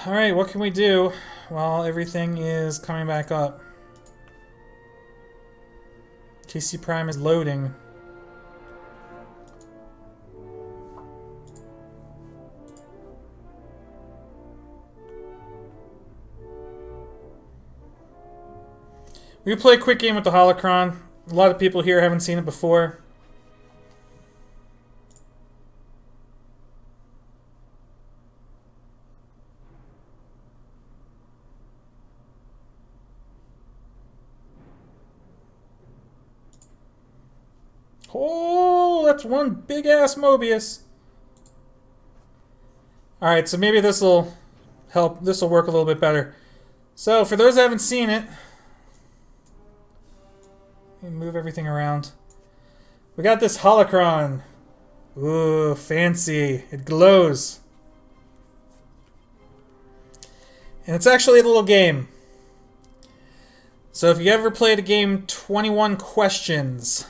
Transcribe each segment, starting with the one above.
Alright, what can we do while everything is coming back up? TC Prime is loading. We can play a quick game with the Holocron. A lot of people here haven't seen it before. Oh, that's one big-ass Mobius. Alright, so maybe this will help. This will work a little bit better. So, for those that haven't seen it, let me move everything around. We got this Holocron. Ooh, fancy. It glows. And it's actually a little game. So if you ever played a game 21 Questions,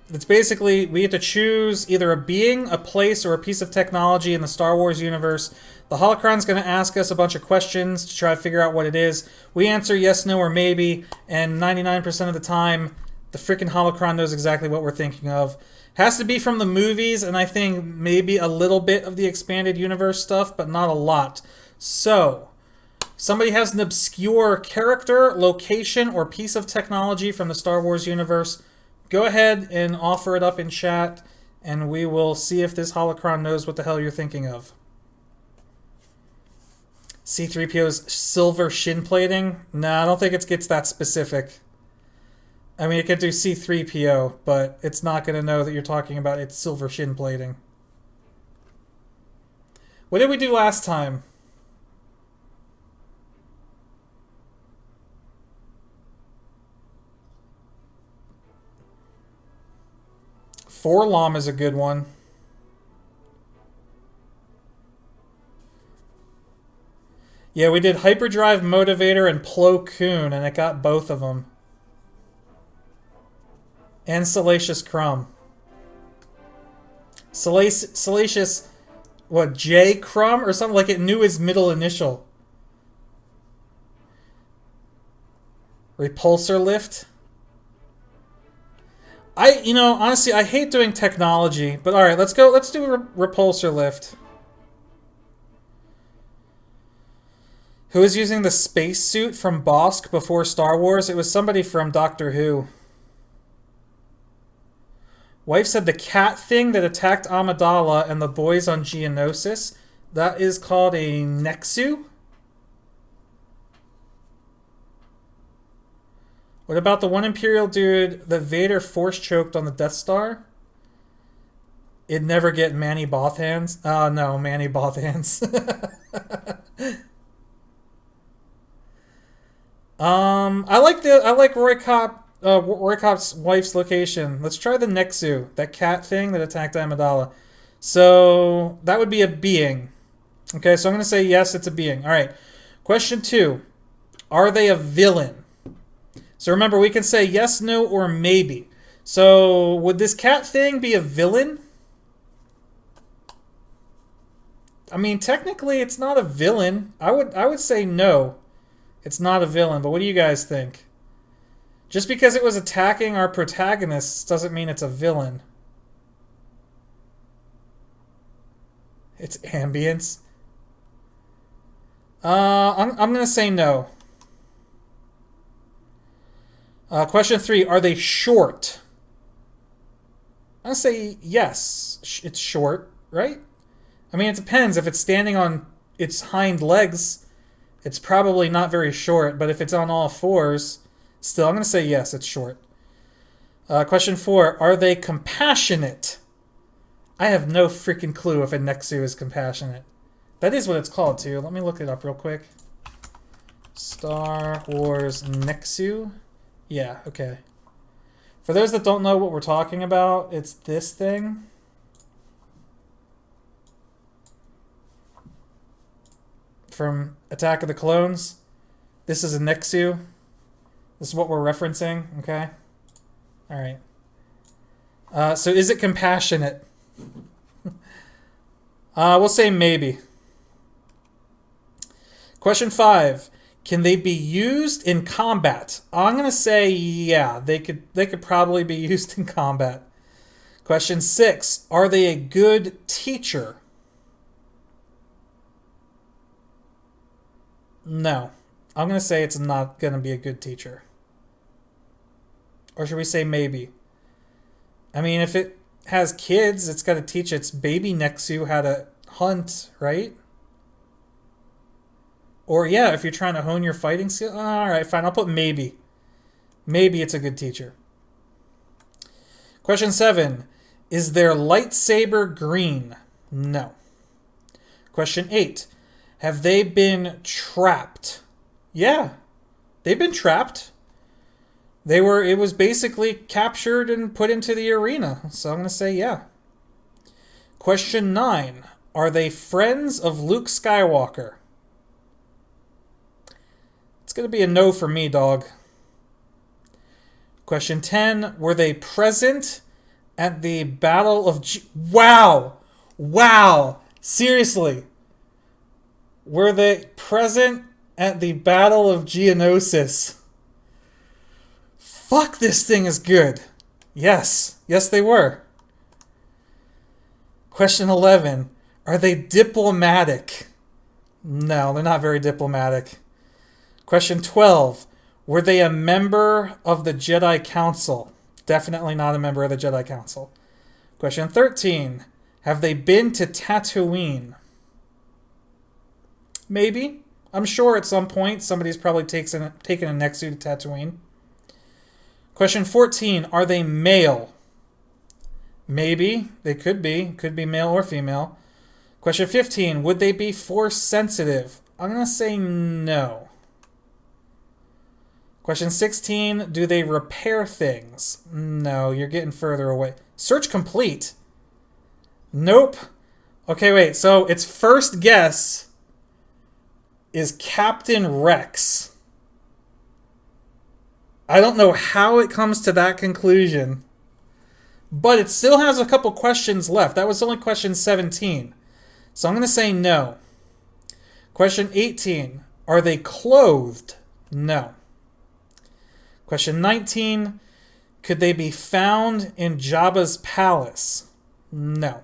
it's basically we get to choose either a being, a place, or a piece of technology in the Star Wars universe. The Holocron's going to ask us a bunch of questions to try to figure out what it is. We answer yes, no, or maybe, and 99% of the time, the freaking Holocron knows exactly what we're thinking of. Has to be from the movies, and I think maybe a little bit of the expanded universe stuff, but not a lot. So, somebody has an obscure character, location, or piece of technology from the Star Wars universe, go ahead and offer it up in chat, and we will see if this Holocron knows what the hell you're thinking of. C-3PO's silver shin plating? Nah, I don't think it gets that specific. I mean, it could do C-3PO, but it's not going to know that you're talking about its silver shin plating. What did we do last time? Forlom is a good one. Yeah, we did Hyperdrive, Motivator, and Plo Koon, and it got both of them. And Salacious Crumb. Salacious, what, J Crumb? Or something like it knew his middle initial. Repulsor Lift. Honestly, I hate doing technology, but alright, let's do Repulsor Lift. Who was using the spacesuit from Bosk before Star Wars? It was somebody from Doctor Who. Wife said the cat thing that attacked Amidala and the boys on Geonosis. That is called a Nexu? What about the one Imperial dude that Vader force choked on the Death Star? It'd never get Manny Bothhands. No, Manny Bothhands. I like Roy Cop's wife's location. Let's try the Nexu, that cat thing that attacked Amidala. So that would be a being. Okay, so I'm gonna say yes, it's a being. All right. Question 2: are they a villain? So remember, we can say yes, no, or maybe. So would this cat thing be a villain? I mean, technically, it's not a villain. I would say no. It's not a villain, but what do you guys think? Just because it was attacking our protagonists doesn't mean it's a villain. It's ambience. I'm gonna say no. Question 3, are they short? I'm gonna say yes. It's short, right? I mean, it depends. If it's standing on its hind legs, it's probably not very short, but if it's on all fours, still, I'm going to say yes, it's short. Question 4, are they compassionate? I have no freaking clue if a Nexu is compassionate. That is what it's called, too. Let me look it up real quick. Star Wars Nexu. Yeah, okay. For those that don't know what we're talking about, it's this thing. From Attack of the Clones. This is a Nexu. This is what we're referencing, okay? Alright. So is it compassionate? We'll say maybe. Question 5. Can they be used in combat? I'm going to say yeah, they could probably be used in combat. Question 6. Are they a good teacher? No. I'm going to say it's not going to be a good teacher. Or should we say maybe? I mean, if it has kids, it's got to teach its baby Nexu how to hunt, right? Or yeah, if you're trying to hone your fighting skill. All right, fine. I'll put maybe. Maybe it's a good teacher. Question 7. Is their lightsaber green? No. Question 8. Have they been trapped? Yeah. They've been trapped. It was basically captured and put into the arena. So I'm going to say yeah. Question 9. Are they friends of Luke Skywalker? It's going to be a no for me, dog. Question 10. Were they present at the Battle of... Wow! Wow! Seriously. Were they present at the Battle of Geonosis? Fuck, this thing is good. Yes. Yes, they were. Question 11. Are they diplomatic? No, they're not very diplomatic. Question 12. Were they a member of the Jedi Council? Definitely not a member of the Jedi Council. Question 13. Have they been to Tatooine? Maybe. I'm sure at some point somebody's probably taken a Nexu to Tatooine. Question 14. Are they male? Maybe. They could be. Could be male or female. Question 15. Would they be force sensitive? I'm going to say no. Question 16. Do they repair things? No, you're getting further away. Search complete. Nope. Okay, wait. So its first guess is Captain Rex. I don't know how it comes to that conclusion, but it still has a couple questions left. That was only question 17. So I'm going to say no. Question 18. Are they clothed? No. Question 19. Could they be found in Jabba's palace? No.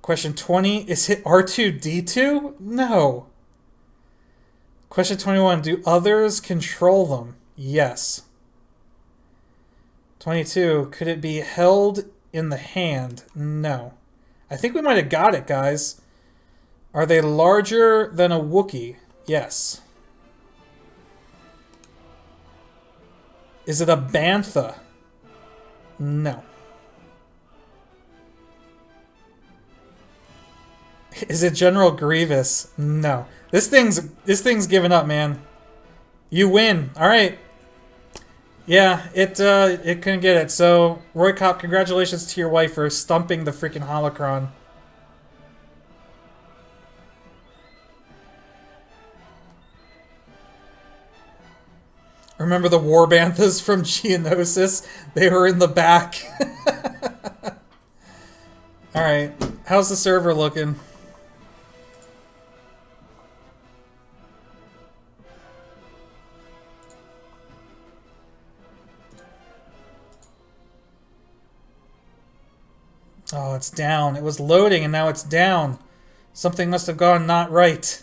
Question 20. Is it R2-D2? No. Question 21. Do others control them? Yes. 22. Could it be held in the hand? No. I think we might have got it, guys. Are they larger than a Wookiee? Yes. Is it a bantha? No. Is it General Grievous? No. This thing's given up, man. You win. All right. Yeah, it couldn't get it. So, Roy Kopp, congratulations to your wife for stumping the freaking holocron. Remember the war banthas from Geonosis? They were in the back. All right. How's the server looking? Oh, it's down. It was loading and now it's down. Something must have gone not right.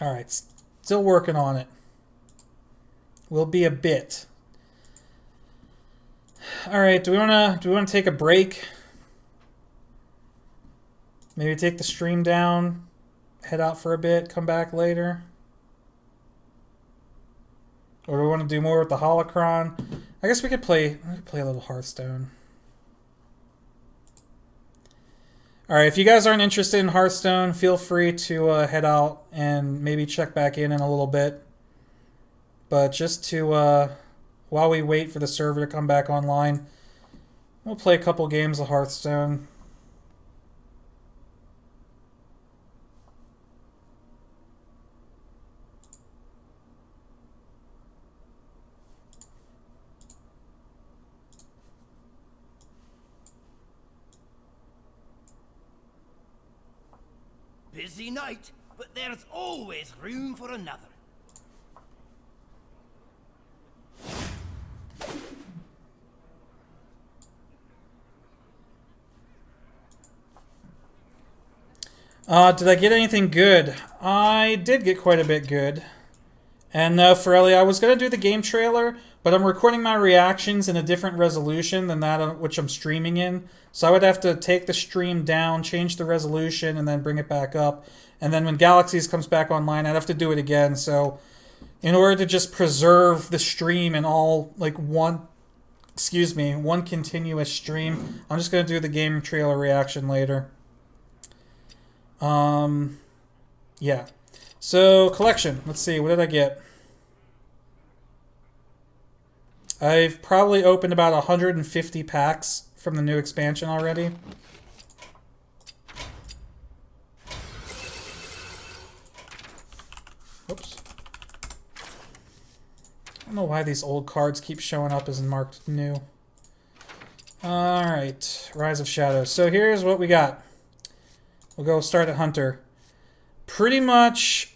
All right, still working on it. Will be a bit. All right, do we want to take a break? Maybe take the stream down, head out for a bit, come back later. Or do we want to do more with the holocron? I guess we could play a little Hearthstone. Alright, if you guys aren't interested in Hearthstone, feel free to head out and maybe check back in a little bit. But just to, while we wait for the server to come back online, we'll play a couple games of Hearthstone. Busy night, but there's always room for another. Did I get anything good? I did get quite a bit good. And Forelli, I was going to do the game trailer, but I'm recording my reactions in a different resolution than that which I'm streaming in. So I would have to take the stream down, change the resolution, and then bring it back up. And then when Galaxies comes back online, I'd have to do it again. So in order to just preserve the stream in all, like, one continuous stream, I'm just going to do the game trailer reaction later. Yeah. So, collection. Let's see, what did I get? I've probably opened about 150 packs from the new expansion already. Oops. I don't know why these old cards keep showing up as marked new. Alright, Rise of Shadows. So here's what we got. We'll go start at Hunter. Pretty much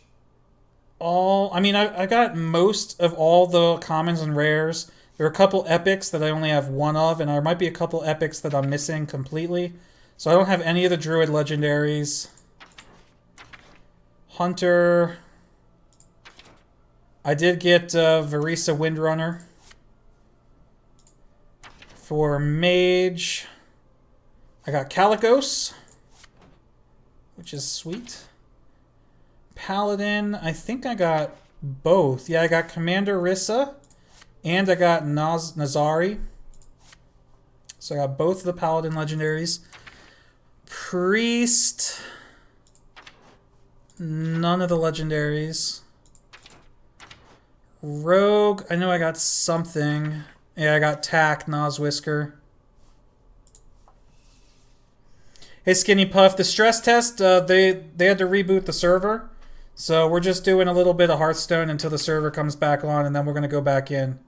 all... I mean, I got most of all the commons and rares. There are a couple epics that I only have one of, and there might be a couple epics that I'm missing completely. So I don't have any of the Druid legendaries. Hunter... I did get Varisa Windrunner. For Mage, I got Calicos, which is sweet. Paladin, I think I got both. Yeah, I got Commander Rissa, and I got Nazari. So I got both of the Paladin legendaries. Priest, none of the legendaries. Rogue, I know I got something. Yeah, I got Tack, Noswhisker. Hey, Skinny Puff, the stress test, they had to reboot the server. So we're just doing a little bit of Hearthstone until the server comes back on, and then we're going to go back in.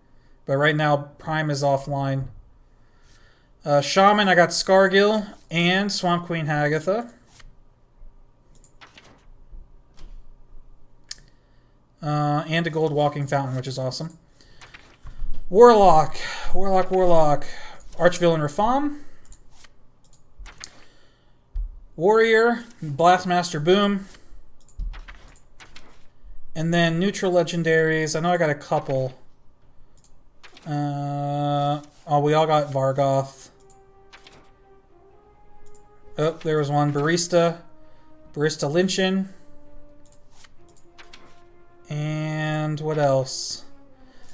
But right now, Prime is offline. Shaman, I got Scargill and Swamp Queen Hagatha. And a gold walking fountain, which is awesome. Warlock. Archvillain Rafam. Warrior. Blastmaster Boom. And then neutral legendaries. I know I got a couple. Oh, we all got Vargoth. Oh, there was one. Barista Lynchin. And what else?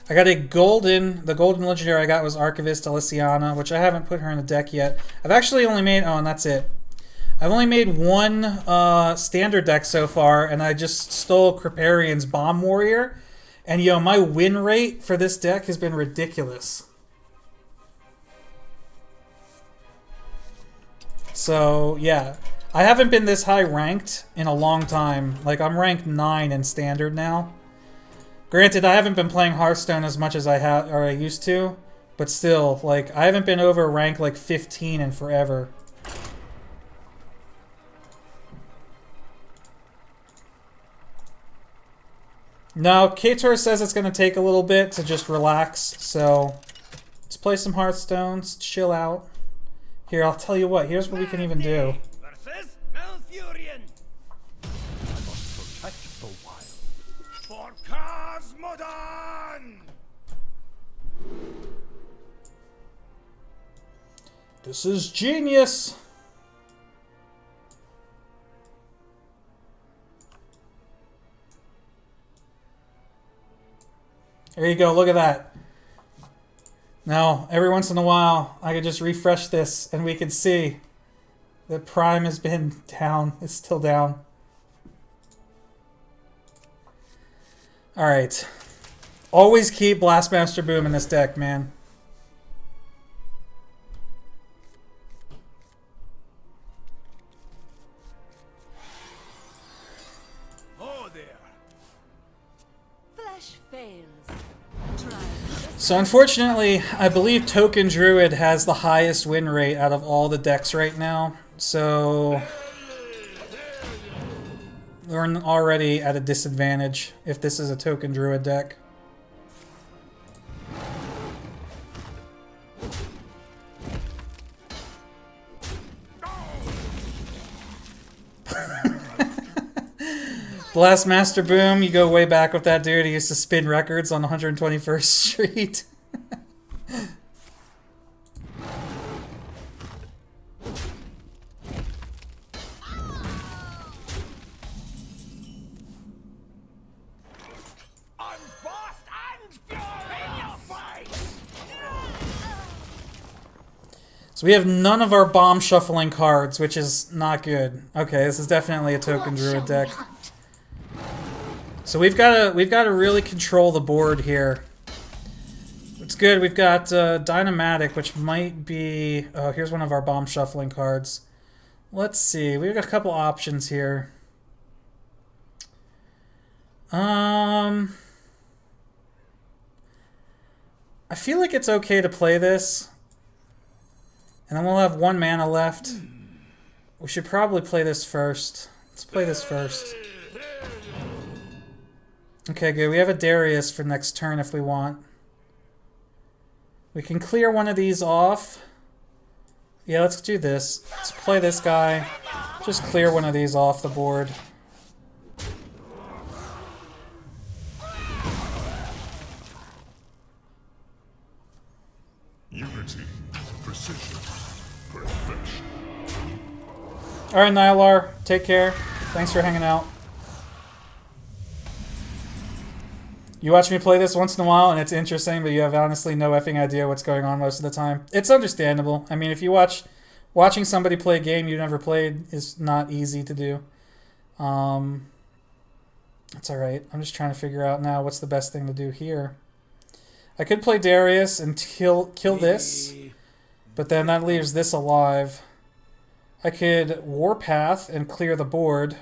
I got the golden legendary I got was Archivist Aliciana, which I haven't put her in a deck yet. I've actually only made, oh, and that's it. I've only made one standard deck so far, and I just stole Kriparian's Bomb Warrior. And, yo, my win rate for this deck has been ridiculous. So, yeah. I haven't been this high ranked in a long time. Like, I'm ranked 9 in standard now. Granted, I haven't been playing Hearthstone as much as I used to, but still, like, I haven't been over rank like 15 in forever. No, Kator says it's going to take a little bit to just relax, so let's play some Hearthstone, let's chill out. Here, I'll tell you what, here's what we can even do. This is genius! There you go, look at that. Now, every once in a while, I could just refresh this and we could see The prime has been down. It's still down. Alright. Always keep Blastmaster Boom in this deck, man. Oh, there. Flesh fails. So unfortunately, I believe Token Druid has the highest win rate out of all the decks right now. So we're already at a disadvantage if this is a Token Druid deck. Blastmaster Boom, you go way back with that dude. He used to spin records on 121st Street. So we have none of our bomb shuffling cards, which is not good. Okay, this is definitely a Token Druid deck. So we've got to really control the board here. It's good. We've got Dynamatic, which might be. Oh, here's one of our bomb shuffling cards. Let's see. We've got a couple options here. I feel like it's okay to play this, and then we'll have 1 mana left. We should probably play this first. Let's play this first. Okay, good. We have a Darius for next turn if we want. We can clear one of these off. Yeah, let's do this. Let's play this guy. Just clear one of these off the board. Unity, precision, perfection. Alright, Nylar. Take care. Thanks for hanging out. You watch me play this once in a while, and it's interesting, but you have honestly no effing idea what's going on most of the time. It's understandable. I mean, if you watching somebody play a game you never played is not easy to do. It's alright. I'm just trying to figure out now what's the best thing to do here. I could play Darius and kill this, but then that leaves this alive. I could Warpath and clear the board.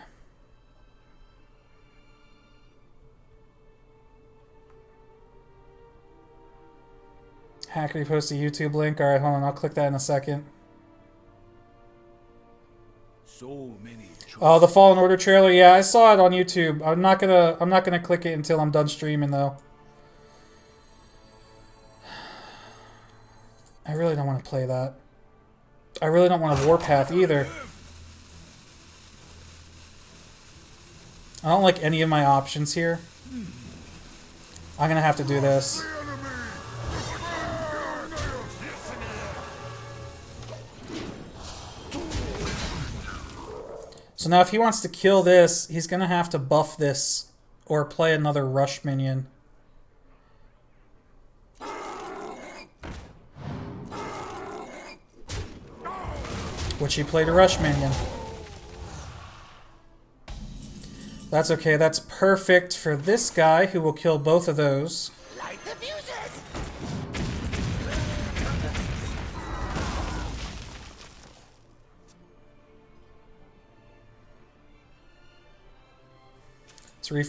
Hacker, post a YouTube link. Alright, hold on, I'll click that in a second. So many choices. Oh, the Fallen Order trailer. Yeah, I saw it on YouTube. I'm not gonna click it until I'm done streaming though. I really don't want to play that. I really don't want a Warpath either. I don't like any of my options here. I'm gonna have to do this. So now if he wants to kill this, he's going to have to buff this or play another rush minion. Which he played a rush minion. That's okay, that's perfect for this guy who will kill both of those. Light the fuses!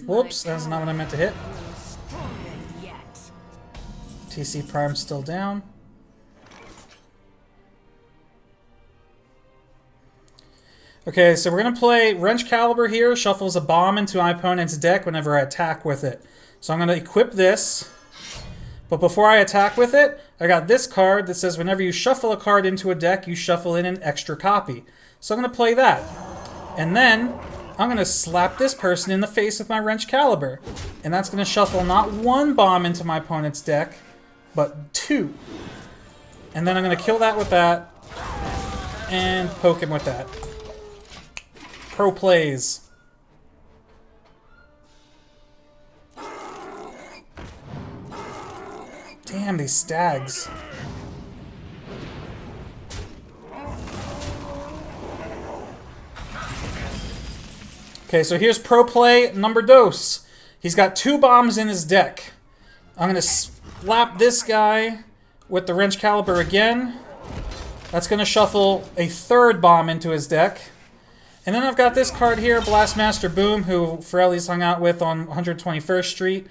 Whoops, that's not what I meant to hit. TC Prime's still down. Okay, so we're going to play Wrench Caliber here. Shuffles a bomb into my opponent's deck whenever I attack with it. So I'm going to equip this. But before I attack with it, I got this card that says whenever you shuffle a card into a deck, you shuffle in an extra copy. So I'm going to play that. And then I'm going to slap this person in the face with my Wrench Caliber. And that's going to shuffle not 1 bomb into my opponent's deck, but 2. And then I'm going to kill that with that. And poke him with that. Pro plays. Damn, these stags. Okay, so here's pro play number dos. He's got 2 bombs in his deck. I'm going to slap this guy with the wrench caliber again. That's going to shuffle a 3rd bomb into his deck. And then I've got this card here, Blastmaster Boom, who Forelli's hung out with on 121st Street.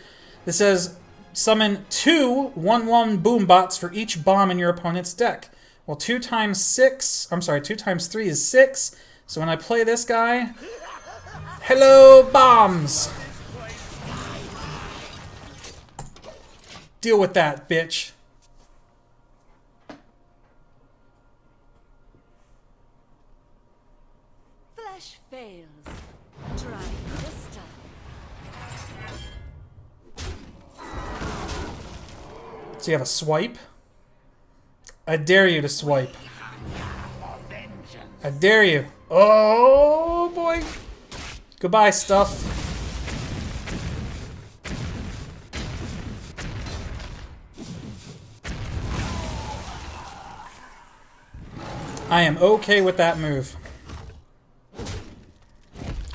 This says, summon 2 1/1 boom bots for each bomb in your opponent's deck. Well, 2 times 3 is 6. So when I play this guy, hello, bombs! Deal with that, bitch. Flesh fails. Try this time. So you have a swipe? I dare you to swipe. I dare you. Oh boy. Goodbye, stuff. I am okay with that move.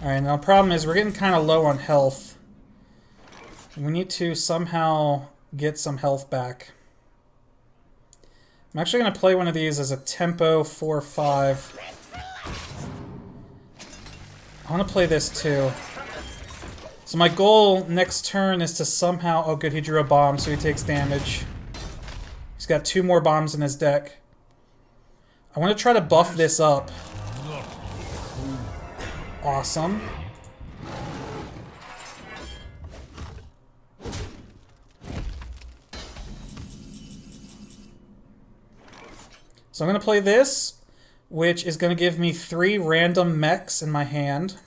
Alright, now the problem is we're getting kind of low on health. We need to somehow get some health back. I'm actually going to play one of these as a tempo 4/5. I want to play this too. So my goal next turn is to somehow... Oh good, he drew a bomb, so he takes damage. He's got 2 more bombs in his deck. I want to try to buff this up. Awesome. So I'm going to play this, which is going to give me 3 random mechs in my hand.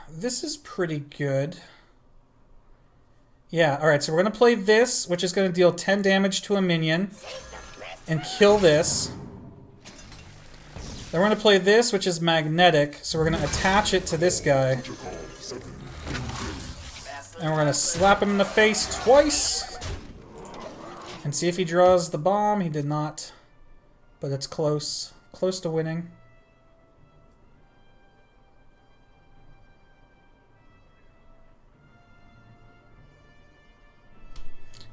This is pretty good. Yeah, alright, so we're going to play this, which is going to deal 10 damage to a minion, and kill this. Then we're going to play this, which is magnetic, so we're going to attach it to this guy. And we're going to slap him in the face twice. And see if he draws the bomb. He did not. But it's close. Close to winning.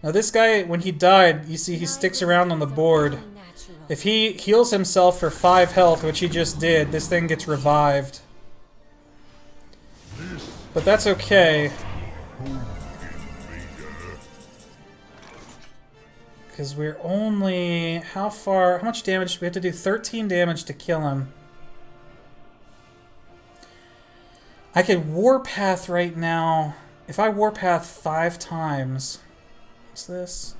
Now this guy, when he died, you see he sticks around on the board. If he heals himself for 5 health, which he just did, this thing gets revived. But that's okay. Because we're only... How much damage? We have to do 13 damage to kill him. I could Warpath right now. If I Warpath 5 times... What's this?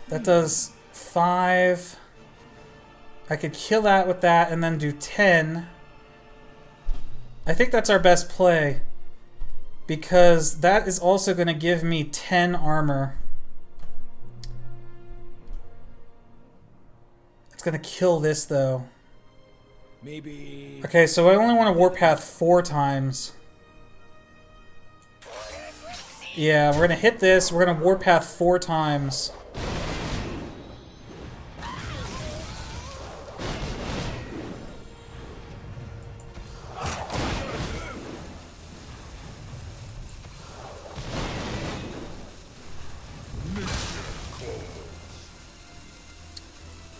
That does 5. I could kill that with that and then do 10. I think that's our best play. Because that is also going to give me 10 armor. It's going to kill this, though. Maybe... Okay, so I only want to Warpath 4 times. Yeah, we're going to hit this. We're going to Warpath 4 times.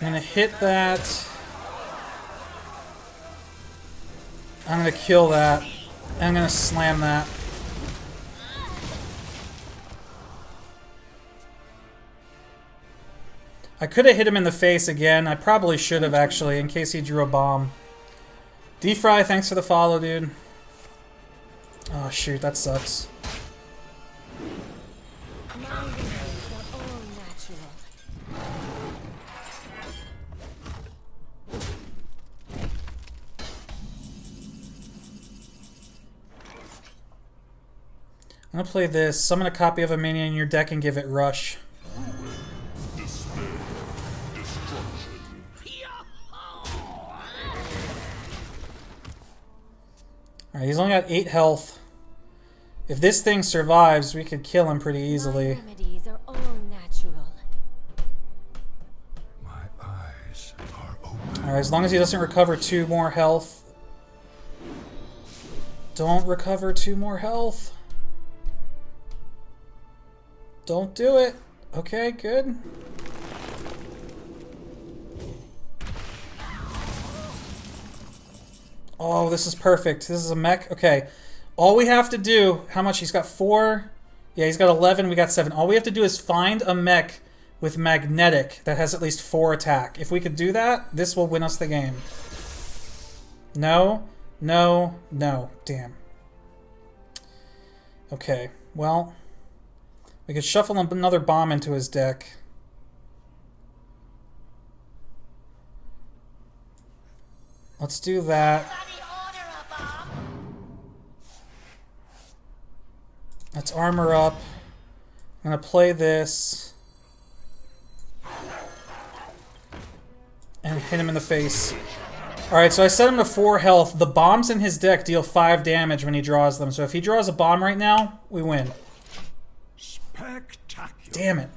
I'm going to hit that. I'm going to kill that. I'm going to slam that. I could have hit him in the face again. I probably should have, actually, in case he drew a bomb. D-Fry, thanks for the follow, dude. Oh, shoot, that sucks. I'm gonna play this. Summon a copy of a minion in your deck and give it Rush. Alright, he's only got 8 health. If this thing survives, we could kill him pretty easily. My remedies are all natural. My Alright, as long as he doesn't recover 2 more health. Don't recover 2 more health. Don't do it. Okay, good. Oh, this is perfect. This is a mech. Okay. All we have to do... How much? He's got 4... Yeah, he's got 11. We got 7. All we have to do is find a mech with magnetic that has at least 4 attack. If we could do that, this will win us the game. No. No. No. Damn. Okay. Well... We could shuffle another bomb into his deck. Let's do that. Let's armor up. I'm gonna play this. And hit him in the face. Alright, so I set him to 4 health. The bombs in his deck deal 5 damage when he draws them. So if he draws a bomb right now, we win. Spectacular. Damn it.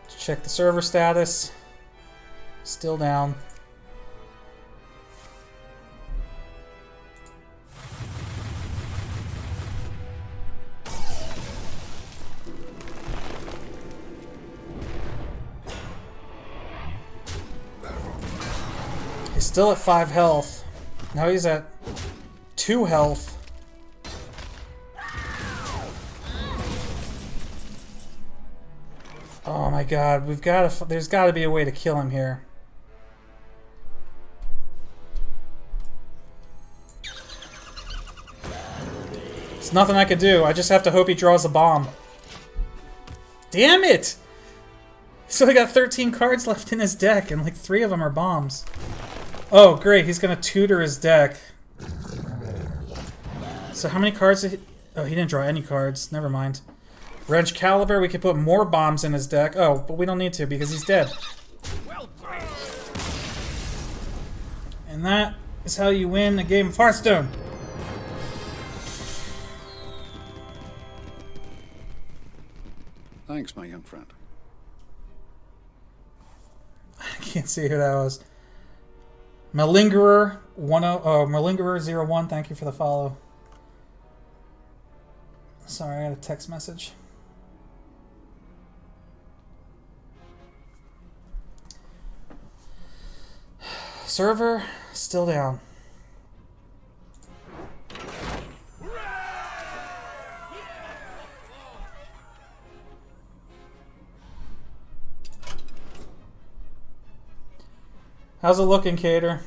Let's check the server status. Still down. He's still at 5 health. Now he's at 2 health. Oh my god, we've got to... There's got to be a way to kill him here. There's nothing I could do. I just have to hope he draws a bomb. Damn it! He's only got 13 cards left in his deck, and like 3 of them are bombs. Oh, great. He's going to tutor his deck. So how many cards did he... Oh, he didn't draw any cards. Never mind. Wrench Caliber, we could put more bombs in his deck. Oh, but we don't need to because he's dead. And that is how you win a game of Hearthstone. Thanks, my young friend. I can't see who that was. Malingerer 10 Malingerer 01, thank you for the follow. Sorry, I got a text message. Server still down. How's it looking, Cater?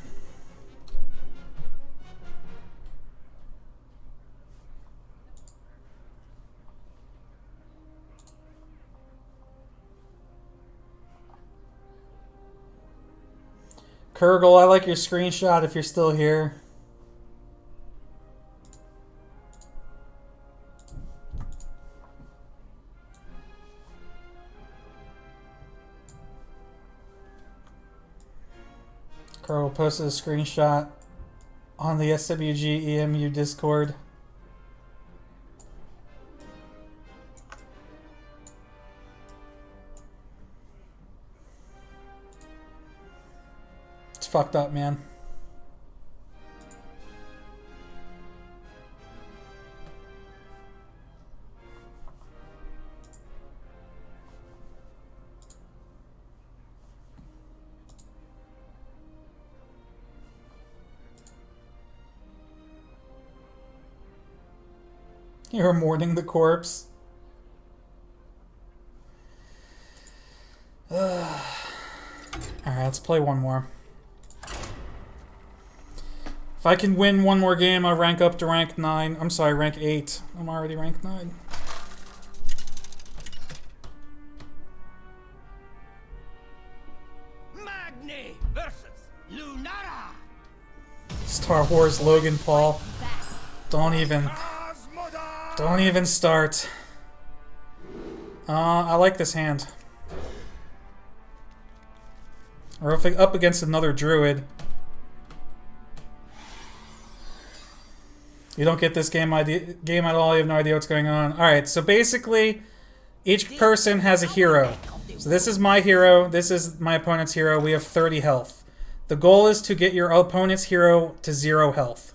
Kurgle, I like your screenshot if you're still here. Kurgle posted a screenshot on the SWG EMU Discord. It's fucked up, man. You're mourning the corpse. Alright, let's play one more. If I can win one more game, I'll rank up to rank 9. I'm sorry, rank 8. I'm already rank 9. Magni versus Lunara. Star Wars Logan Paul. Don't even start. I like this hand. Or if up against another druid. You don't get this game at all. You have no idea what's going on. All right, so basically, each person has a hero. So this is my hero. This is my opponent's hero. We have 30 health. The goal is to get your opponent's hero to 0 health.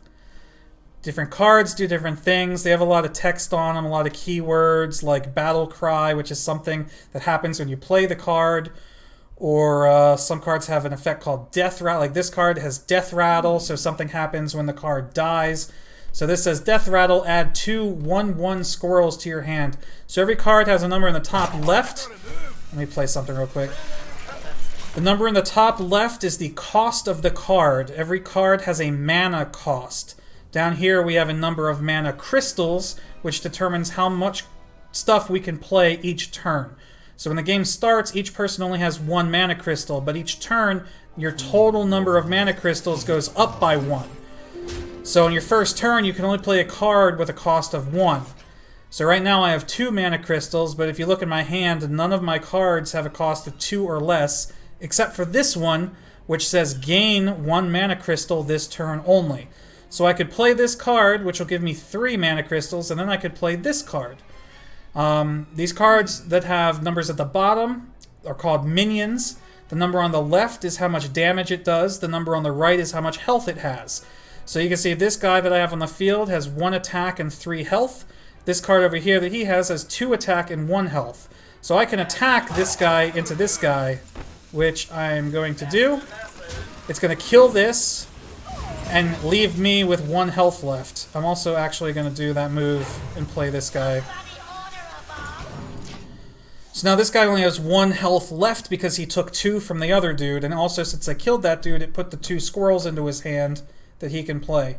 Different cards do different things. They have a lot of text on them, a lot of keywords like battle cry, which is something that happens when you play the card. Or some cards have an effect called death rattle. Like this card has death rattle, so something happens when the card dies. So this says death rattle, add 2 1/1 squirrels to your hand. So every card has a number in the top left. Let me play something real quick. The number in the top left is the cost of the card. Every card has a mana cost. Down here we have a number of mana crystals, which determines how much stuff we can play each turn. So when the game starts, each person only has 1 mana crystal, but each turn, your total number of mana crystals goes up by 1. So in your first turn, you can only play a card with a cost of 1. So right now I have 2 mana crystals, but if you look at my hand, none of my cards have a cost of 2 or less, except for this one, which says gain 1 mana crystal this turn only. So I could play this card, which will give me 3 mana crystals, and then I could play this card. These cards that have numbers at the bottom are called minions. The number on the left is how much damage it does. The number on the right is how much health it has. So you can see this guy that I have on the field has 1 attack and 3 health. This card over here that he has 2 attack and 1 health. So I can attack this guy into this guy, which I'm going to do. It's going to kill this and leave me with 1 health left. I'm also actually going to do that move and play this guy. So now this guy only has 1 health left because he took 2 from the other dude, and also since I killed that dude, it put the 2 squirrels into his hand that he can play.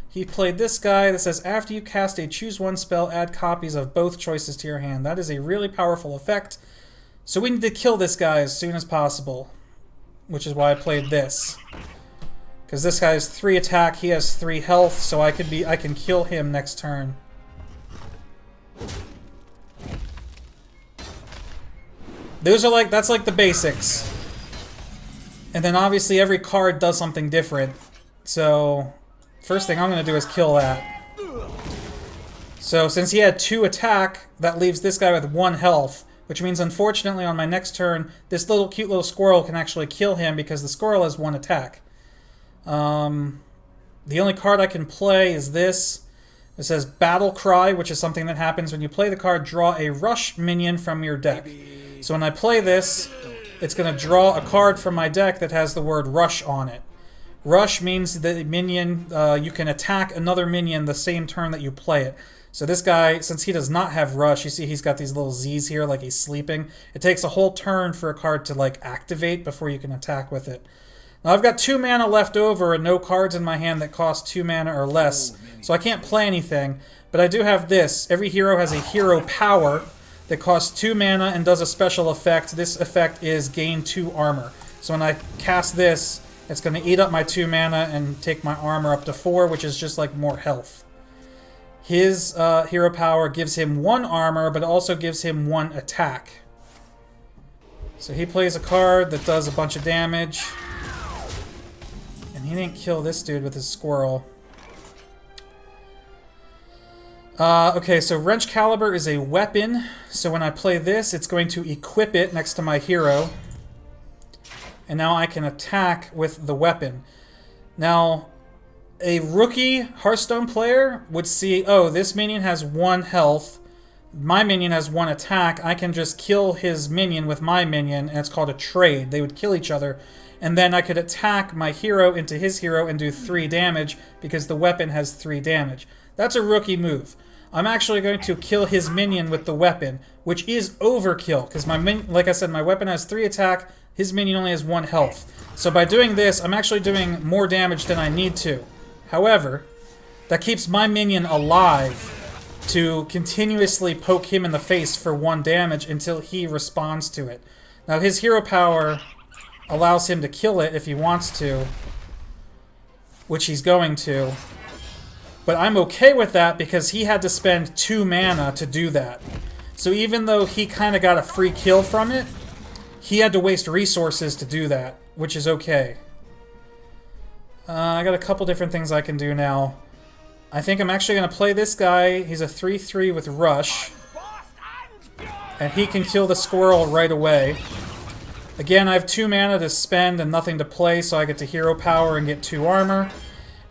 He played this guy that says, after you cast a choose 1 spell, add copies of both choices to your hand. That is a really powerful effect. So we need to kill this guy as soon as possible, which is why I played this. Because this guy has 3 attack, he has 3 health, so I can kill him next turn. That's like the basics. And then obviously every card does something different. So first thing I'm going to do is kill that. So since he had 2 attack, that leaves this guy with 1 health, which means unfortunately on my next turn, this cute little squirrel can actually kill him because the squirrel has 1 attack. The only card I can play is this. It says Battle Cry, which is something that happens when you play the card, draw a rush minion from your deck. So when I play this, it's going to draw a card from my deck that has the word rush on it. Rush means the minion, you can attack another minion the same turn that you play it. So this guy, since he does not have rush, you see he's got these little Z's here like he's sleeping. It takes a whole turn for a card to like activate before you can attack with it. Now I've got 2 mana left over and no cards in my hand that cost 2 mana or less, so I can't play anything. But I do have this. Every hero has a hero power that costs 2 mana and does a special effect. This effect is gain 2 armor. So when I cast this, it's going to eat up my 2 mana and take my armor up to 4, which is just like more health. His hero power gives him 1 armor, but also gives him 1 attack. So he plays a card that does a bunch of damage. And he didn't kill this dude with his squirrel. Okay, so Wrench Caliber is a weapon. So when I play this, it's going to equip it next to my hero. And now I can attack with the weapon. Now, a rookie Hearthstone player would see, oh, this minion has 1 health. My minion has 1 attack. I can just kill his minion with my minion, and it's called a trade. They would kill each other. And then I could attack my hero into his hero and do 3 damage because the weapon has 3 damage. That's a rookie move. I'm actually going to kill his minion with the weapon, which is overkill because like I said, my weapon has 3 attack. His minion only has 1 health. So by doing this, I'm actually doing more damage than I need to. However, that keeps my minion alive to continuously poke him in the face for 1 damage until he responds to it. Now his hero power allows him to kill it if he wants to, which he's going to. But I'm okay with that because he had to spend 2 mana to do that. So even though he kind of got a free kill from it, he had to waste resources to do that, which is okay. I got a couple different things I can do now. I think I'm actually going to play this guy. He's a 3/3 with Rush. And he can kill the squirrel right away. Again, I have 2 mana to spend and nothing to play, so I get to hero power and get 2 armor.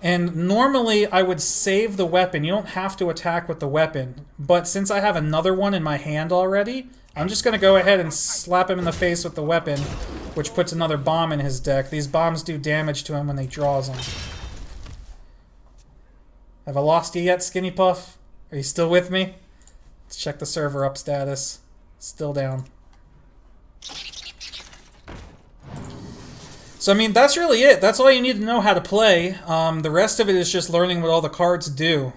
And normally I would save the weapon. You don't have to attack with the weapon. But since I have another one in my hand already, I'm just going to go ahead and slap him in the face with the weapon, which puts another bomb in his deck. These bombs do damage to him when he draws them. Have I lost you yet, Skinny Puff? Are you still with me? Let's check the server up status. Still down. So, I mean, that's really it. That's all you need to know how to play. The rest of it is just learning what all the cards do.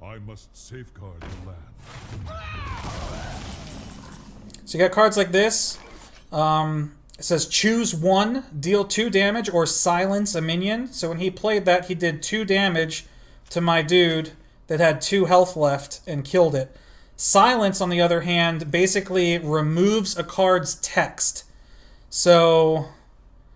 I must safeguard the land. So you got cards like this. It says choose 1, deal 2 damage, or silence a minion. So when he played that, he did 2 damage to my dude that had 2 health left and killed it. Silence, on the other hand, basically removes a card's text. So,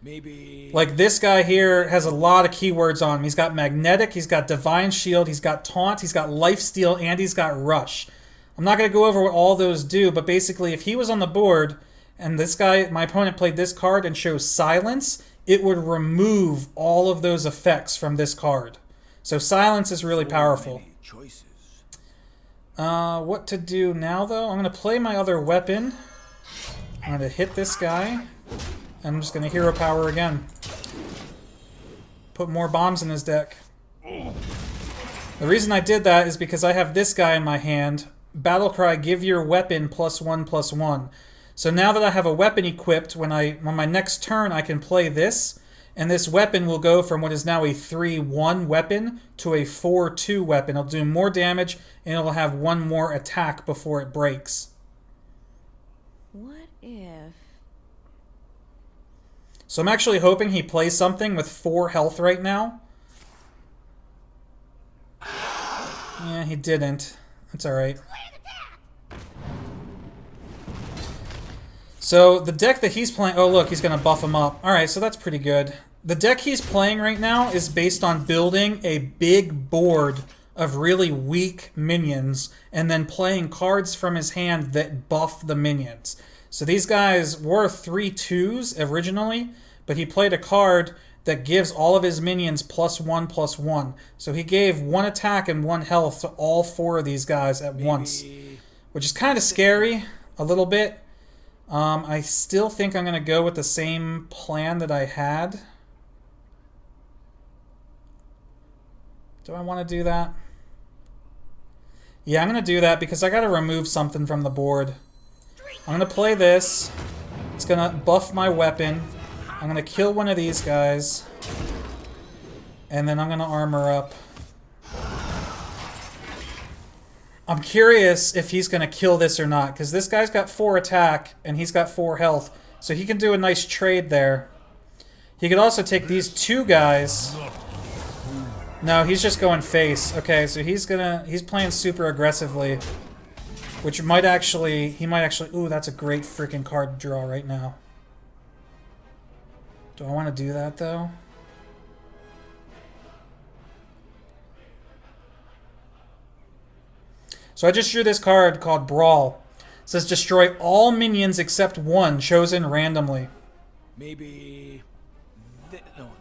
Maybe... like this guy here has a lot of keywords on him. He's got Magnetic, he's got Divine Shield, he's got Taunt, he's got Lifesteal, and he's got Rush. I'm not going to go over what all those do, but basically if he was on the board and this guy, my opponent, played this card and chose Silence, it would remove all of those effects from this card. So Silence is really powerful. Choices. What to do now, though? I'm going to play my other weapon. I'm going to hit this guy. I'm just going to hero power again. Put more bombs in his deck. The reason I did that is because I have this guy in my hand. Battlecry, give your weapon +1/+1. So now that I have a weapon equipped, when my next turn I can play this, and this weapon will go from what is now a 3/1 weapon to a 4/2 weapon. It'll do more damage, and it'll have 1 more attack before it breaks. What if... So I'm actually hoping he plays something with 4 health right now. Yeah, he didn't. That's alright. So the deck that he's playing... Oh, look, he's going to buff him up. Alright, so that's pretty good. The deck he's playing right now is based on building a big board of really weak minions and then playing cards from his hand that buff the minions. So these guys were 3/2s originally, but he played a card that gives all of his minions +1/+1. So he gave 1 attack and 1 health to all 4 of these guys at once, which is kind of scary a little bit. I still think I'm going to go with the same plan that I had. Do I want to do that? Yeah, I'm going to do that because I got to remove something from the board. I'm going to play this. It's going to buff my weapon. I'm going to kill one of these guys. And then I'm going to armor up. I'm curious if he's going to kill this or not, because this guy's got 4 attack and he's got 4 health. So he can do a nice trade there. He could also take these 2 guys. No, he's just going face. Okay, so he's playing super aggressively, which he might actually, ooh, that's a great freaking card to draw right now. Do I want to do that though? So I just drew this card called Brawl. It says destroy all minions except 1 chosen randomly. Maybe... No.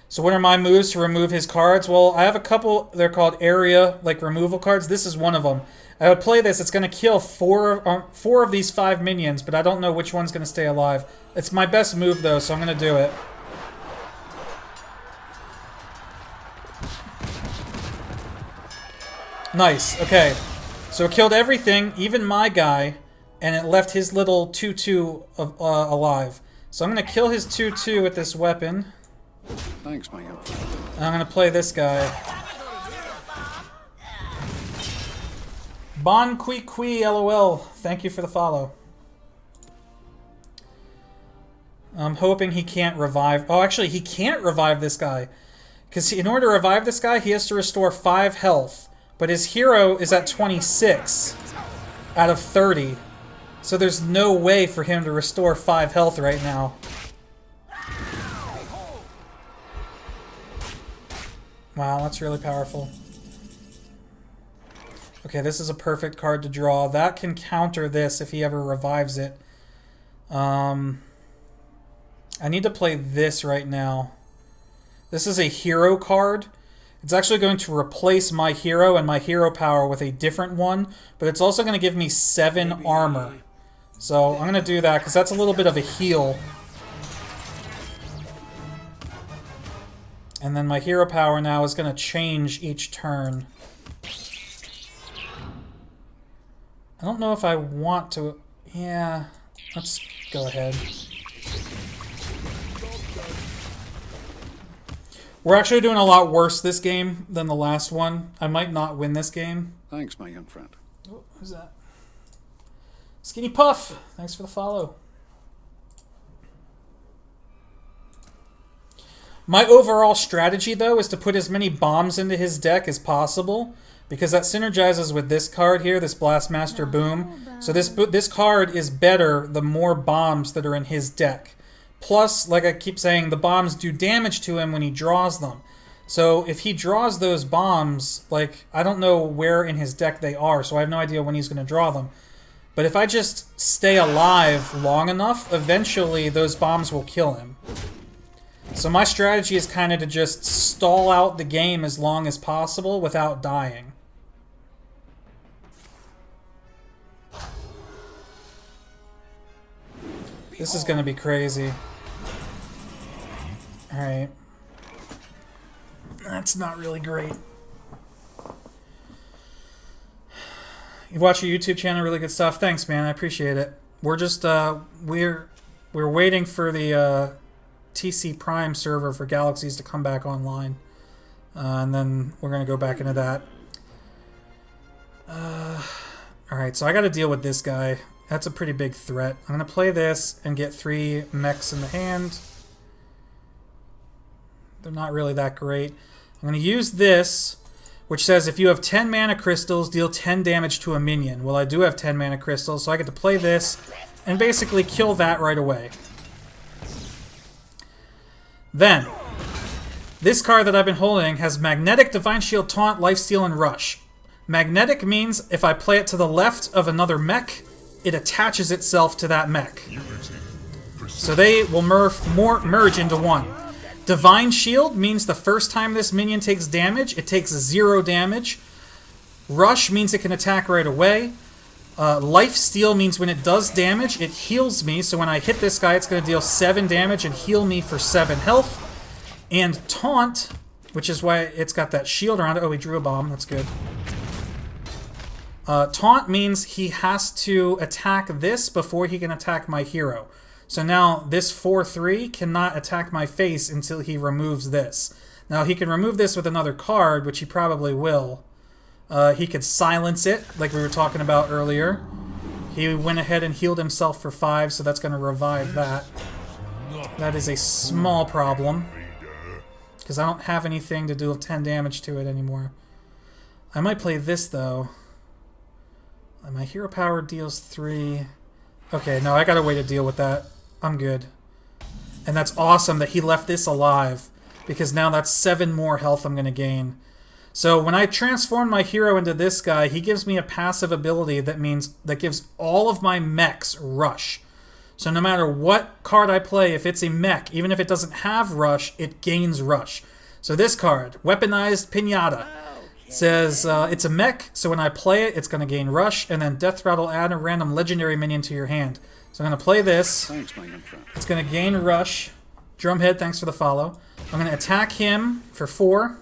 So what are my moves to remove his cards? Well, I have a couple, they're called area, like removal cards. This is one of them. I would play this, it's going to kill 4 of these 5 minions, but I don't know which one's going to stay alive. It's my best move though, so I'm going to do it. Nice, okay. So it killed everything, even my guy, and it left his little 2/2 alive. So I'm going to kill his 2/2 with this weapon. Thanks, my young friend. And I'm going to play this guy. Bon Kui Kui LOL, thank you for the follow. I'm hoping he can't revive... Oh, actually, he can't revive this guy. Because in order to revive this guy, he has to restore 5 health. But his hero is at 26 out of 30. So there's no way for him to restore 5 health right now. Wow, that's really powerful. Okay, this is a perfect card to draw. That can counter this if he ever revives it. I need to play this right now. This is a hero card. It's actually going to replace my hero and my hero power with a different one, but it's also going to give me 7 armor. So I'm going to do that because that's a little bit of a heal. And then my hero power now is going to change each turn. I don't know if I want to... Yeah, let's go ahead. We're actually doing a lot worse this game than the last one. I might not win this game. Thanks, my young friend. Oh, who's that? Skinny Puff, thanks for the follow. My overall strategy, though, is to put as many bombs into his deck as possible, because that synergizes with this card here, this Blastmaster Boom. So this card is better the more bombs that are in his deck. Plus, like I keep saying, the bombs do damage to him when he draws them. So if he draws those bombs, like, I don't know where in his deck they are, so I have no idea when he's going to draw them. But if I just stay alive long enough, eventually those bombs will kill him. So my strategy is kind of to just stall out the game as long as possible without dying. This is going to be crazy. Alright. That's not really great. You watch your YouTube channel, really good stuff. Thanks, man. I appreciate it. We're just we're waiting for the TC Prime server for Galaxies to come back online, and then we're gonna go back into that. All right, so I got to deal with this guy. That's a pretty big threat. I'm gonna play this and get 3 mechs in the hand. They're not really that great. I'm gonna use this, which says if you have 10 mana crystals, deal 10 damage to a minion. Well, I do have 10 mana crystals, so I get to play this and basically kill that right away. Then, this card that I've been holding has Magnetic, Divine Shield, Taunt, Lifesteal, and Rush. Magnetic means if I play it to the left of another mech, it attaches itself to that mech. So they will merge into one. Divine Shield means the first time this minion takes damage, it takes 0 damage. Rush means it can attack right away. Lifesteal means when it does damage, it heals me. So when I hit this guy, it's going to deal 7 damage and heal me for 7 health. And Taunt, which is why it's got that shield around it. Oh, he drew a bomb. That's good. Taunt means he has to attack this before he can attack my hero. So now this 4/3 cannot attack my face until he removes this. Now he can remove this with another card, which he probably will. He could silence it, like we were talking about earlier. He went ahead and healed himself for 5, so that's going to revive that. That is a small problem, because I don't have anything to do 10 damage to it anymore. I might play this, though. My hero power deals 3. Okay, no, I got a way to deal with that. I'm good. And that's awesome that he left this alive, because now that's 7 more health I'm going to gain. So when I transform my hero into this guy, he gives me a passive ability that gives all of my mechs rush. So no matter what card I play, if it's a mech, even if it doesn't have rush, it gains rush. So this card, Weaponized Pinata, says it's a mech, so when I play it, it's going to gain rush, and then Death Threat will add a random legendary minion to your hand. So I'm going to play this. Thanks, my young friend. It's going to gain rush. Drumhead, thanks for the follow. I'm going to attack him for 4.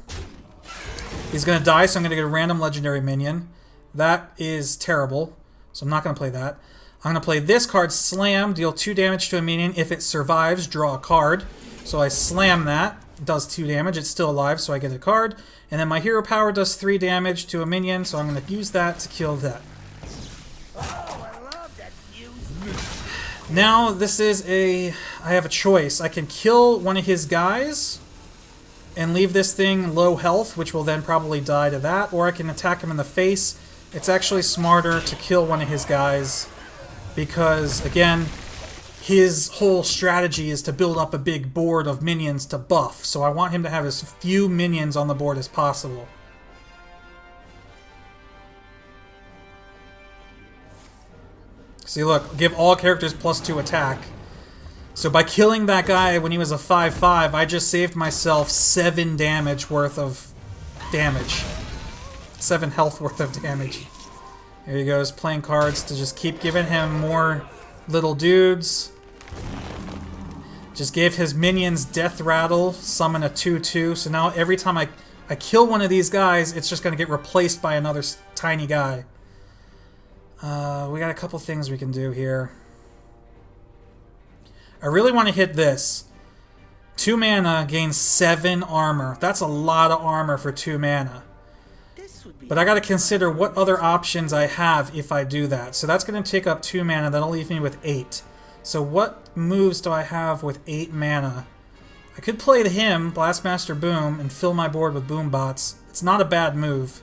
He's going to die, so I'm going to get a random legendary minion. That is terrible, so I'm not going to play that. I'm going to play this card, Slam, deal 2 damage to a minion. If it survives, draw a card. So I slam that. It does 2 damage. It's still alive, so I get a card. And then my hero power does 3 damage to a minion, so I'm going to use that to kill that. Now, this is I have a choice. I can kill one of his guys and leave this thing low health, which will then probably die to that, or I can attack him in the face. It's actually smarter to kill one of his guys because, again, his whole strategy is to build up a big board of minions to buff, so I want him to have as few minions on the board as possible. See, look, give all characters +2 attack. So by killing that guy when he was a 5/5, I just saved myself 7 damage worth of damage. 7 health worth of damage. Here he goes, playing cards to just keep giving him more little dudes. Just gave his minions Death Rattle, summon a 2/2, so now every time I kill one of these guys, it's just going to get replaced by another tiny guy. We got a couple things we can do here. I really want to hit this. 2 mana gains 7 armor. That's a lot of armor for 2 mana. But I got to consider what other options I have if I do that. So that's going to take up 2 mana. That'll leave me with 8. So what moves do I have with 8 mana? I could play to him, Blastmaster Boom, and fill my board with Boom Bots. It's not a bad move.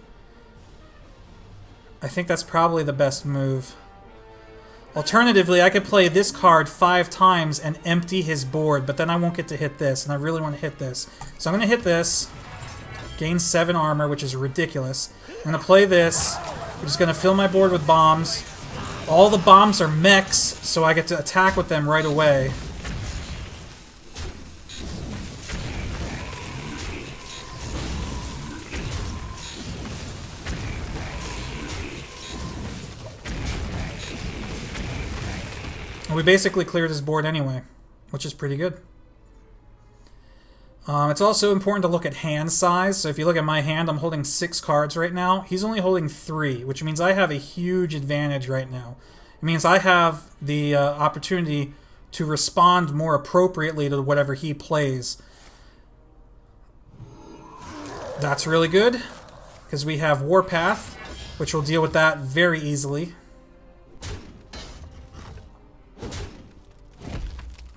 I think that's probably the best move. Alternatively, I could play this card 5 times and empty his board, but then I won't get to hit this, and I really want to hit this. So I'm going to hit this, gain 7 armor, which is ridiculous. I'm going to play this, which is going to fill my board with bombs. All the bombs are mechs, so I get to attack with them right away. We basically cleared his board anyway, which is pretty good. It's also important to look at hand size. So if you look at my hand, I'm holding 6 cards right now. He's only holding 3, which means I have a huge advantage right now. It means I have the opportunity to respond more appropriately to whatever he plays. That's really good, because we have Warpath, which will deal with that very easily.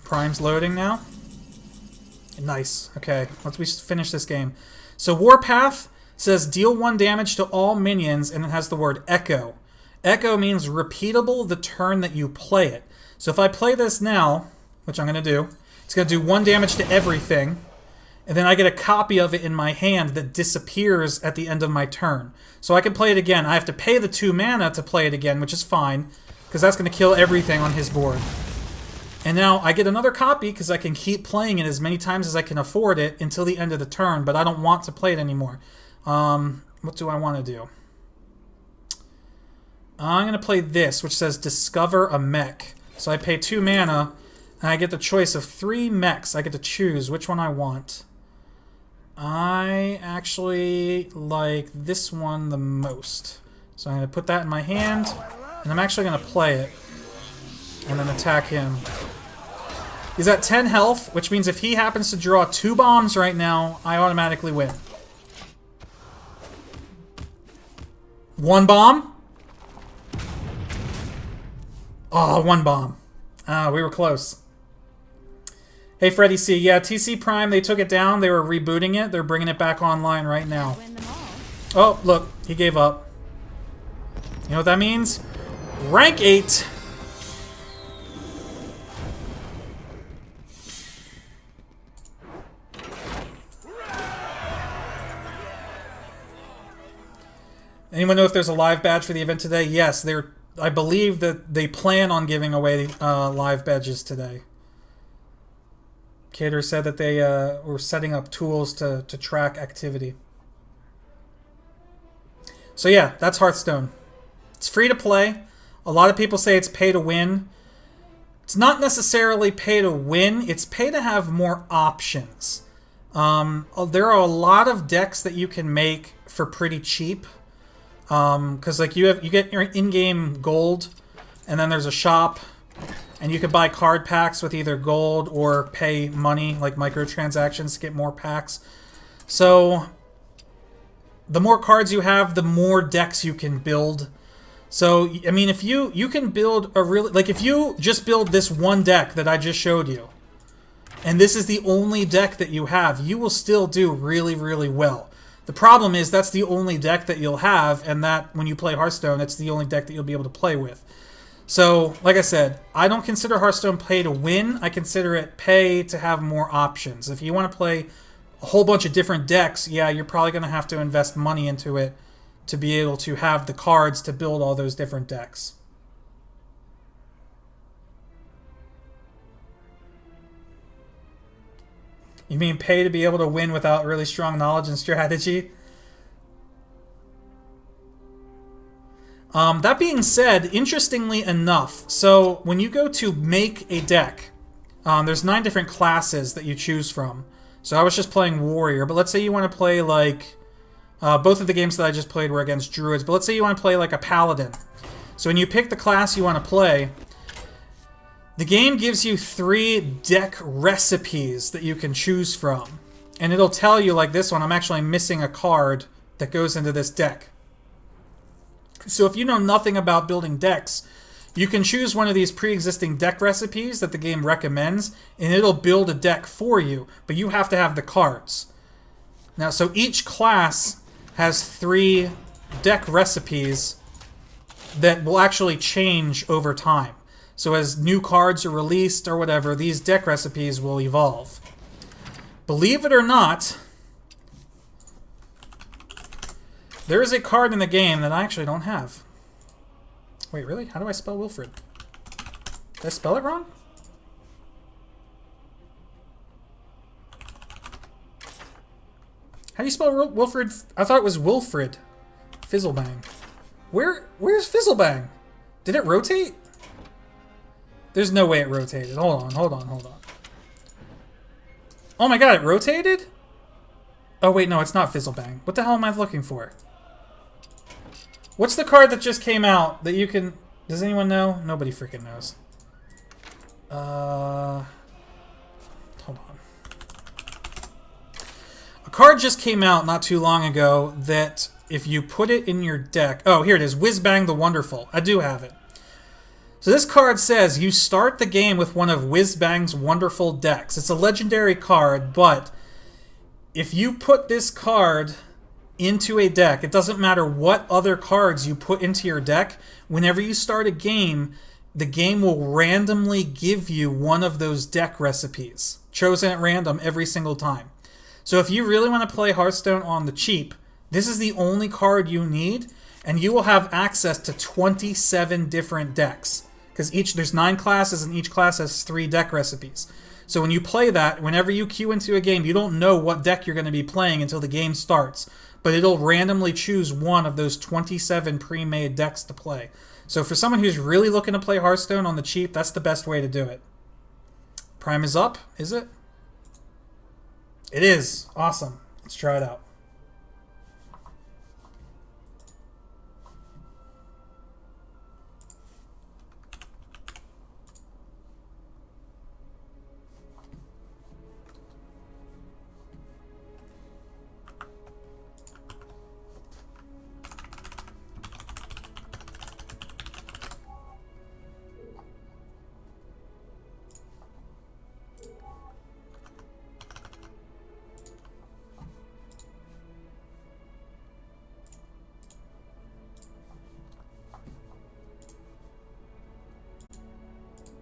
Prime's loading now. Nice. Okay, let's finish this game. So Warpath says deal 1 damage to all minions, and it has the word Echo. Echo means repeatable the turn that you play it. So if I play this now, which I'm going to do, it's going to do 1 damage to everything, and then I get a copy of it in my hand that disappears at the end of my turn. So I can play it again. I have to pay the 2 mana to play it again, which is fine, because that's going to kill everything on his board. And now I get another copy because I can keep playing it as many times as I can afford it until the end of the turn, but I don't want to play it anymore. What do I want to do? I'm going to play this, which says Discover a Mech. So I pay 2 mana, and I get the choice of 3 mechs. I get to choose which one I want. I actually like this one the most. So I'm going to put that in my hand, and I'm actually going to play it, and then attack him. He's at 10 health, which means if he happens to draw 2 bombs right now, I automatically win. 1 bomb? Oh, 1 bomb. Ah, we were close. Hey, Freddy C. Yeah, TC Prime, they took it down. They were rebooting it. They're bringing it back online right now. Oh, look. He gave up. You know what that means? Rank 8. Anyone know if there's a live badge for the event today? Yes, I believe that they plan on giving away live badges today. Cater said that they were setting up tools to track activity. So yeah, that's Hearthstone. It's free to play. A lot of people say it's pay to win. It's not necessarily pay to win. It's pay to have more options. There are a lot of decks that you can make for pretty cheap. Because like you get your in-game gold, and then there's a shop, and you can buy card packs with either gold or pay money, like microtransactions, to get more packs. So the more cards you have, the more decks you can build. So I mean, if you can build a really, like if you just build this one deck that I just showed you, and this is the only deck that you have, you will still do really, really well. The problem is that's the only deck that you'll have, and that when you play Hearthstone, it's the only deck that you'll be able to play with. So, like I said, I don't consider Hearthstone pay to win. I consider it pay to have more options. If you want to play a whole bunch of different decks, yeah, you're probably going to have to invest money into it to be able to have the cards to build all those different decks. You mean pay to be able to win without really strong knowledge and strategy? That being said, interestingly enough, so when you go to make a deck, there's 9 different classes that you choose from. So I was just playing Warrior, but let's say you want to play like... both of the games that I just played were against Druids, but let's say you want to play like a Paladin. So when you pick the class you want to play, the game gives you 3 deck recipes that you can choose from. And it'll tell you, like this one, I'm actually missing a card that goes into this deck. So if you know nothing about building decks, you can choose one of these pre-existing deck recipes that the game recommends, and it'll build a deck for you, but you have to have the cards. Now, so each class has 3 deck recipes that will actually change over time. So as new cards are released or whatever, these deck recipes will evolve. Believe it or not, there is a card in the game that I actually don't have. Wait, really? How do I spell Wilfred? Did I spell it wrong? How do you spell Wilfred? I thought it was Wilfred. Fizzlebang. Where's Fizzlebang? Did it rotate? There's no way it rotated. Hold on. Oh my god, it rotated? Oh wait, no, it's not Fizzlebang. What the hell am I looking for? What's the card that just came out that you can... Does anyone know? Nobody freaking knows. Hold on. A card just came out not too long ago that if you put it in your deck... Oh, here it is. Whizbang the Wonderful. I do have it. So this card says you start the game with one of Whizbang's wonderful decks. It's a legendary card, but if you put this card into a deck, it doesn't matter what other cards you put into your deck, whenever you start a game, the game will randomly give you one of those deck recipes, chosen at random every single time. So if you really want to play Hearthstone on the cheap, this is the only card you need, and you will have access to 27 different decks. Because there's 9 classes, and each class has 3 deck recipes. So when you play that, whenever you queue into a game, you don't know what deck you're going to be playing until the game starts. But it'll randomly choose one of those 27 pre-made decks to play. So for someone who's really looking to play Hearthstone on the cheap, that's the best way to do it. Prime is up, is it? It is. Awesome. Let's try it out.